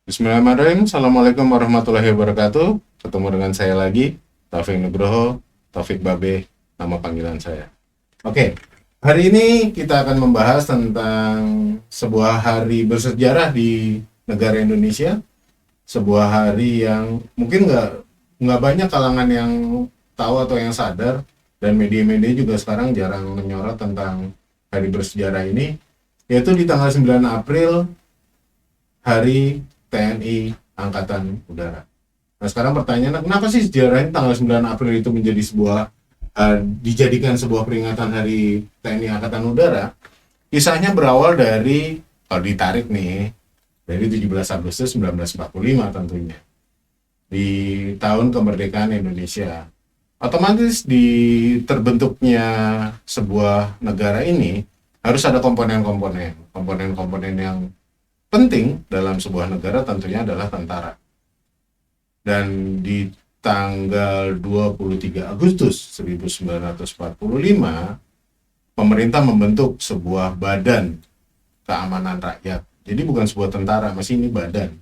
Bismillahirrahmanirrahim. Assalamualaikum warahmatullahi wabarakatuh. Ketemu dengan saya lagi, Taufik Nugroho, Taufik Babe, nama panggilan saya. Oke, hari ini kita akan membahas tentang sebuah hari bersejarah di negara Indonesia. Sebuah hari yang mungkin nggak banyak kalangan yang tahu atau yang sadar, dan media-media juga sekarang jarang menyorot tentang hari bersejarah ini, yaitu di tanggal 9 April, Hari TNI Angkatan Udara. Nah, sekarang pertanyaannya, kenapa sih sejarahnya tanggal 9 April itu menjadi dijadikan sebuah peringatan Hari TNI Angkatan Udara? Kisahnya berawal dari, kalau ditarik nih, dari 17 Agustus 1945 tentunya. Di tahun kemerdekaan Indonesia. Otomatis di terbentuknya sebuah negara ini harus ada komponen-komponen. Komponen-komponen yang penting dalam sebuah negara tentunya adalah tentara. Dan di tanggal 23 Agustus 1945, pemerintah membentuk sebuah badan keamanan rakyat. Jadi bukan sebuah tentara, masih ini badan.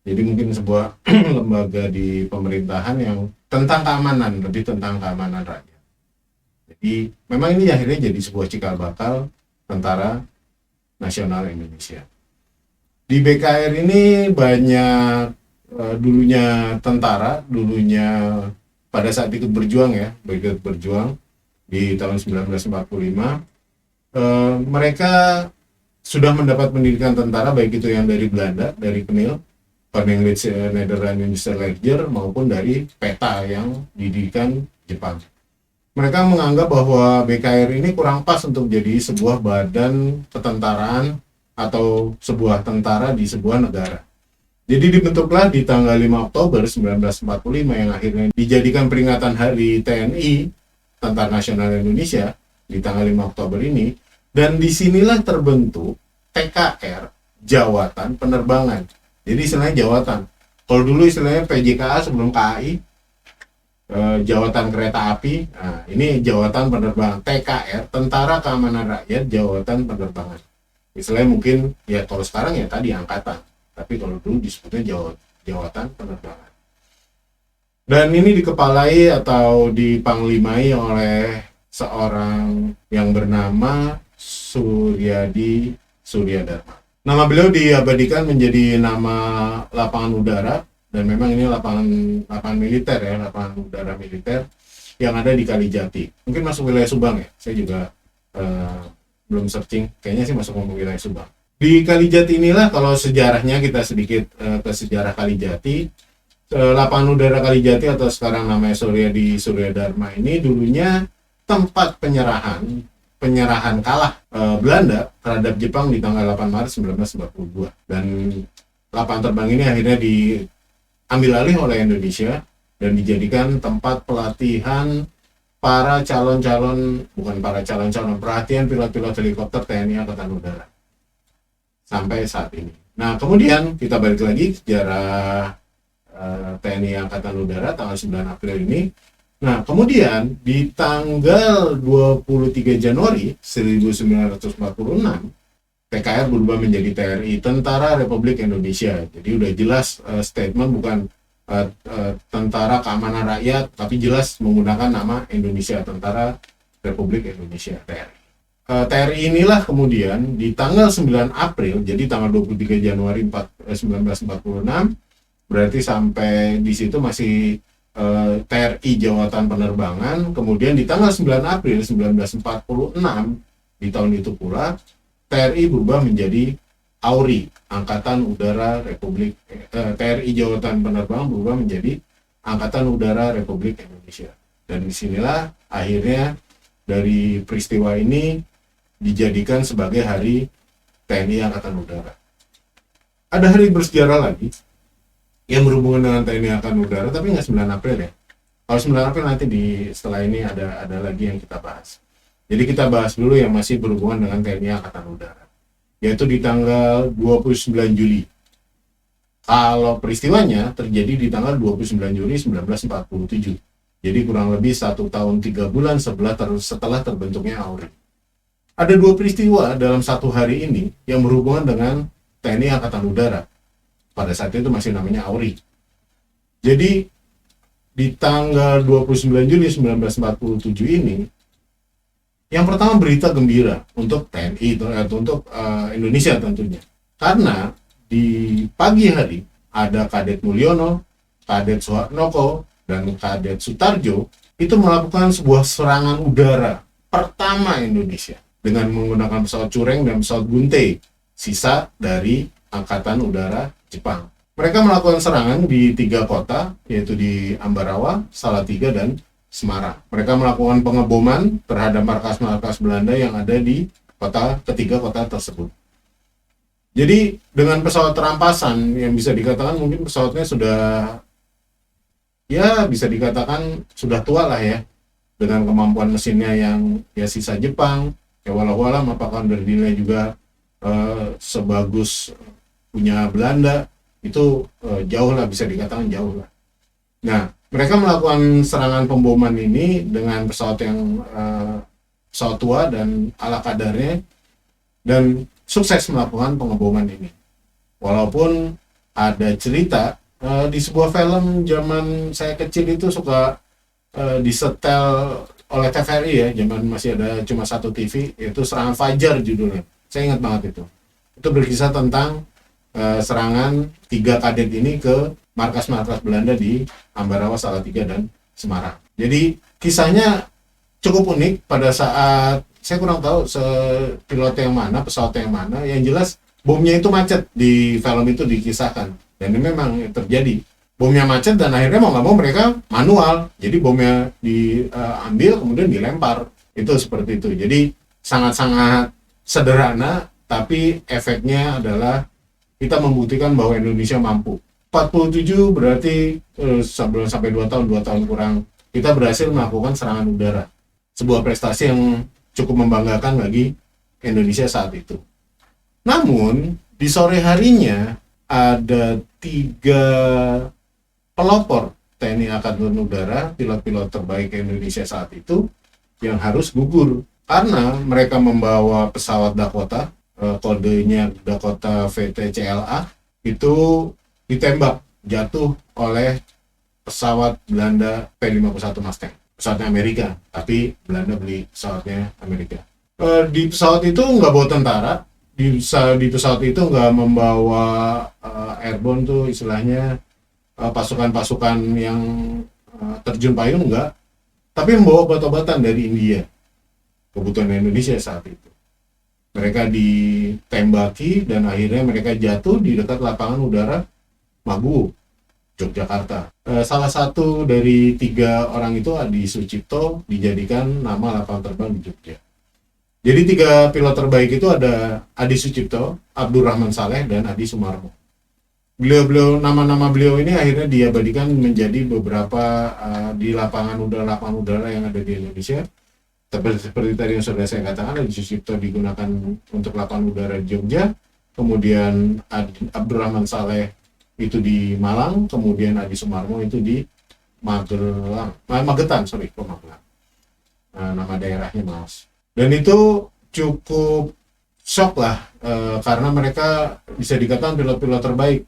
Jadi mungkin sebuah lembaga di pemerintahan yang tentang keamanan, lebih tentang keamanan rakyat. Jadi memang ini akhirnya jadi sebuah cikal bakal Tentara Nasional Indonesia. Di BKR ini banyak dulunya tentara, dulunya pada saat ikut berjuang di tahun 1945. Mereka sudah mendapat pendidikan tentara, baik itu yang dari Belanda, dari KNIL, Koninklijke Nederlandse Leger, maupun dari PETA yang dididikan Jepang. Mereka menganggap bahwa BKR ini kurang pas untuk jadi sebuah badan ketentaraan atau sebuah tentara di sebuah negara. Jadi dibentuklah di tanggal 5 Oktober 1945 yang akhirnya dijadikan peringatan Hari TNI, Tentara Nasional Indonesia, di tanggal 5 Oktober ini. Dan disinilah terbentuk TKR, Jawatan Penerbangan. Jadi istilahnya jawatan. Kalau dulu istilahnya PJKA sebelum KAI, Jawatan Kereta Api. Nah, ini Jawatan Penerbangan. TKR, Tentara Keamanan Rakyat Jawatan Penerbangan. Istilahnya mungkin, ya kalau sekarang ya tadi angkatan. Tapi kalau dulu disebutnya Jawatan Penerbangan. Dan ini dikepalai atau dipanglimai oleh seorang yang bernama Suryadi Suryadharma. Nama beliau diabadikan menjadi nama lapangan udara, dan memang ini lapangan militer ya, lapangan udara militer yang ada di Kalijati. Mungkin masuk wilayah Subang ya, saya juga belum searching, kayaknya sih masuk wilayah Subang. Di Kalijati inilah, kalau sejarahnya kita sedikit ke sejarah Kalijati, lapangan udara Kalijati atau sekarang namanya Suryadi Suryadharma ini dulunya tempat penyerahan kalah Belanda terhadap Jepang di tanggal 8 Maret 1942. Dan lapangan terbang ini akhirnya diambil alih oleh Indonesia dan dijadikan tempat pelatihan pelatihan pilot-pilot helikopter TNI Angkatan Udara sampai saat ini. Nah, kemudian kita balik lagi sejarah TNI Angkatan Udara tanggal 9 April ini. Nah, kemudian di tanggal 23 Januari 1946, TKR berubah menjadi TRI, Tentara Republik Indonesia. Jadi udah jelas statement bukan Tentara Keamanan Rakyat, tapi jelas menggunakan nama Indonesia, Tentara Republik Indonesia, TRI. TRI inilah kemudian di tanggal 9 April, jadi tanggal 23 Januari 1946, berarti sampai di situ masih TRI Jawatan Penerbangan. Kemudian di tanggal 9 April 1946, di tahun itu pula TRI berubah menjadi AURI, Angkatan Udara Republik TRI Jawatan Penerbangan berubah menjadi Angkatan Udara Republik Indonesia. Dan disinilah akhirnya dari peristiwa ini dijadikan sebagai Hari TNI Angkatan Udara. Ada hari bersejarah lagi yang berhubungan dengan TNI Angkatan Udara, tapi nggak 9 April ya. Kalau 9 April nanti setelah ini ada lagi yang kita bahas. Jadi kita bahas dulu yang masih berhubungan dengan TNI Angkatan Udara, yaitu di tanggal 29 Juli. Kalau peristiwanya terjadi di tanggal 29 Juli 1947. Jadi kurang lebih 1 tahun 3 bulan setelah terbentuknya AURI. Ada 2 peristiwa dalam satu hari ini yang berhubungan dengan TNI Angkatan Udara. pada saat itu masih namanya AURI. Jadi di tanggal 29 Juli 1947 ini, yang pertama berita gembira untuk TNI, untuk Indonesia tentunya. Karena di pagi hari ada Kadet Mulyono, Kadet Suharnoko, dan Kadet Sutarjo itu melakukan sebuah serangan udara pertama Indonesia dengan menggunakan pesawat Cureng dan pesawat Bunte, sisa dari Angkatan Udara Jepang. Mereka melakukan serangan di 3 kota, yaitu di Ambarawa, Salatiga, dan Semarang. Mereka melakukan pengeboman terhadap markas-markas Belanda yang ada di ketiga kota tersebut. Jadi dengan pesawat rampasan yang bisa dikatakan mungkin pesawatnya sudah, ya bisa dikatakan sudah tua lah ya, dengan kemampuan mesinnya yang ya sisa Jepang, ya walau-walau apakah bernilai juga sebagus punya Belanda, itu jauh lah, bisa dikatakan jauh lah. Nah, mereka melakukan serangan pemboman ini dengan pesawat yang pesawat tua dan ala kadarnya, dan sukses melakukan pengeboman ini. Walaupun ada cerita di sebuah film zaman saya kecil itu suka disetel oleh TVRI ya, zaman masih ada cuma satu TV, yaitu Serangan Fajar judulnya. Saya ingat banget itu. Itu berkisah tentang serangan 3 kadet ini ke markas-markas Belanda di Ambarawa, Salatiga, dan Semarang. Jadi kisahnya cukup unik. Pada saat, saya kurang tahu pilot yang mana, pesawat yang mana, yang jelas bomnya itu macet. Di film itu dikisahkan, dan ini memang terjadi. Bomnya macet dan akhirnya mau nggak mau mereka manual, jadi bomnya diambil kemudian dilempar. Itu seperti itu. Jadi sangat-sangat sederhana, tapi efeknya adalah kita membuktikan bahwa Indonesia mampu. 47 berarti sebelum sampai 2 tahun kurang, kita berhasil melakukan serangan udara. Sebuah prestasi yang cukup membanggakan bagi Indonesia saat itu. Namun, di sore harinya ada 3 pelopor TNI Angkatan Udara, pilot-pilot terbaik Indonesia saat itu, yang harus gugur. Karena mereka membawa pesawat Dakota, kodenya Dakota VTCLA, itu ditembak jatuh oleh pesawat Belanda P-51 Mustang, pesawatnya Amerika, tapi Belanda beli pesawatnya Amerika. Di pesawat itu nggak bawa tentara, di pesawat itu nggak membawa airborne tuh istilahnya, pasukan-pasukan yang terjun payung, nggak, tapi membawa obat-obatan dari India, kebutuhan Indonesia saat itu. Mereka ditembaki dan akhirnya mereka jatuh di dekat lapangan udara Maguwo, Yogyakarta. Salah satu dari 3 orang itu, Adi Sucipto, dijadikan nama lapangan terbang di Jogja. Jadi 3 pilot terbaik itu ada Adi Sucipto, Abdurrahman Saleh, dan Adi Sumarmo. Nama-nama beliau ini akhirnya diabadikan menjadi beberapa di lapangan udara yang ada di Indonesia. Seperti tadi yang sudah saya katakan, Adi Sucipto digunakan untuk lapangan udara di Jogja, kemudian Abdurrahman Saleh itu di Malang, kemudian Adi Sumarmo itu di Magetan. Nama daerahnya Mas. Dan itu cukup shock lah, karena mereka bisa dikatakan pilot-pilot terbaik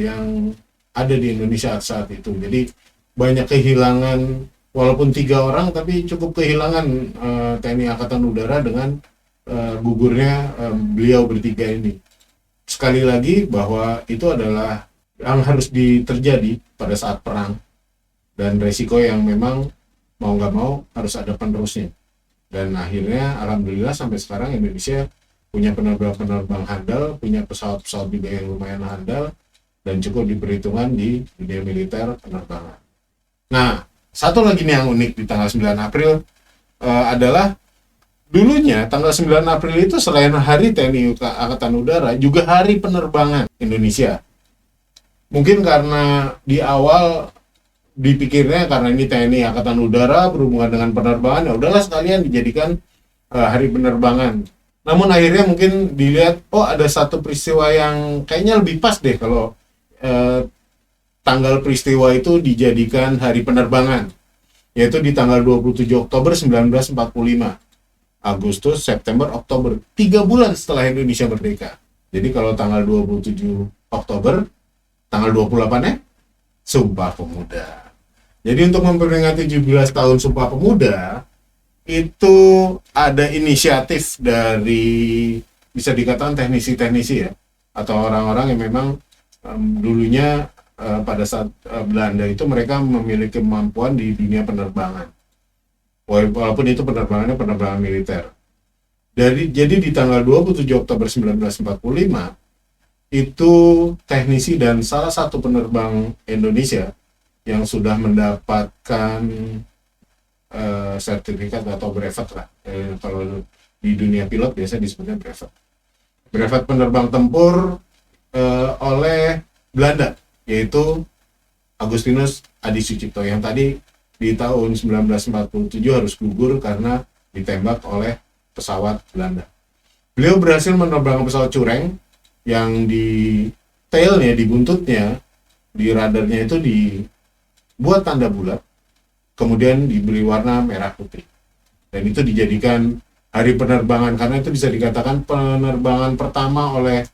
yang ada di Indonesia saat itu. Jadi banyak kehilangan. Walaupun 3 orang, tapi cukup kehilangan TNI Angkatan Udara dengan gugurnya beliau bertiga ini. Sekali lagi bahwa itu adalah yang harus terjadi pada saat perang, dan resiko yang memang mau nggak mau harus ada penerusnya. Dan akhirnya alhamdulillah sampai sekarang Indonesia punya penerbang-penerbang handal, punya pesawat-pesawat juga yang lumayan handal, dan cukup diperhitungkan di dunia militer penerbangan. Nah, satu lagi nih yang unik di tanggal 9 April adalah dulunya tanggal 9 April itu selain hari TNI Angkatan Udara juga hari penerbangan Indonesia. Mungkin karena di awal dipikirnya karena ini TNI Angkatan Udara berhubungan dengan penerbangan, ya udahlah sekalian dijadikan hari penerbangan. Namun akhirnya mungkin dilihat, oh ada satu peristiwa yang kayaknya lebih pas deh kalau tanggal peristiwa itu dijadikan hari penerbangan, yaitu di tanggal 27 Oktober 1945. Agustus, September, Oktober, 3 bulan setelah Indonesia merdeka. Jadi kalau tanggal 27 Oktober tanggal 28-nya Sumpah Pemuda. Jadi untuk memperingati 17 tahun Sumpah Pemuda, itu ada inisiatif dari, bisa dikatakan teknisi-teknisi ya, atau orang-orang yang memang dulunya pada saat Belanda itu mereka memiliki kemampuan di dunia penerbangan. Walaupun itu penerbangannya penerbangan militer. Jadi di tanggal 27 Oktober 1945, itu teknisi dan salah satu penerbang Indonesia yang sudah mendapatkan sertifikat atau brevet lah. Kalau di dunia pilot biasa disebutnya brevet. Brevet penerbang tempur oleh Belanda, yaitu Agustinus Adi Sucipto yang tadi di tahun 1947 harus gugur karena ditembak oleh pesawat Belanda. Beliau berhasil menerbangkan pesawat Cureng yang di tailnya, di buntutnya, di radarnya itu dibuat tanda bulat, kemudian diberi warna merah putih. Dan itu dijadikan hari penerbangan, karena itu bisa dikatakan penerbangan pertama oleh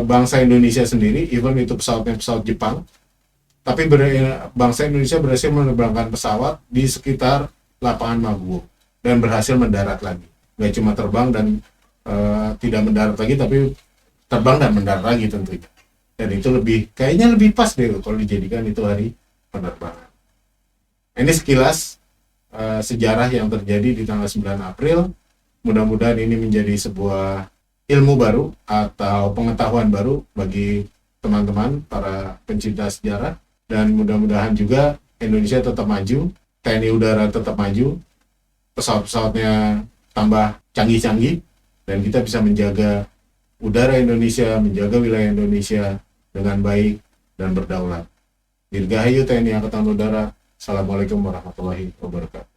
bangsa Indonesia sendiri, even itu pesawatnya pesawat Jepang. Tapi bangsa Indonesia berhasil menerbangkan pesawat di sekitar lapangan Maguwo dan berhasil mendarat lagi. Nggak cuma terbang dan tidak mendarat lagi, tapi terbang dan mendarat lagi tentunya. Dan itu kayaknya lebih pas deh kalau dijadikan itu hari penerbangan. Ini sekilas sejarah yang terjadi di tanggal 9 April. Mudah-mudahan ini menjadi sebuah ilmu baru atau pengetahuan baru bagi teman-teman para pencinta sejarah. Dan mudah-mudahan juga Indonesia tetap maju, TNI Udara tetap maju, pesawat-pesawatnya tambah canggih-canggih, dan kita bisa menjaga udara Indonesia, menjaga wilayah Indonesia dengan baik dan berdaulat. Dirgahayu TNI Angkatan Udara. Assalamualaikum warahmatullahi wabarakatuh.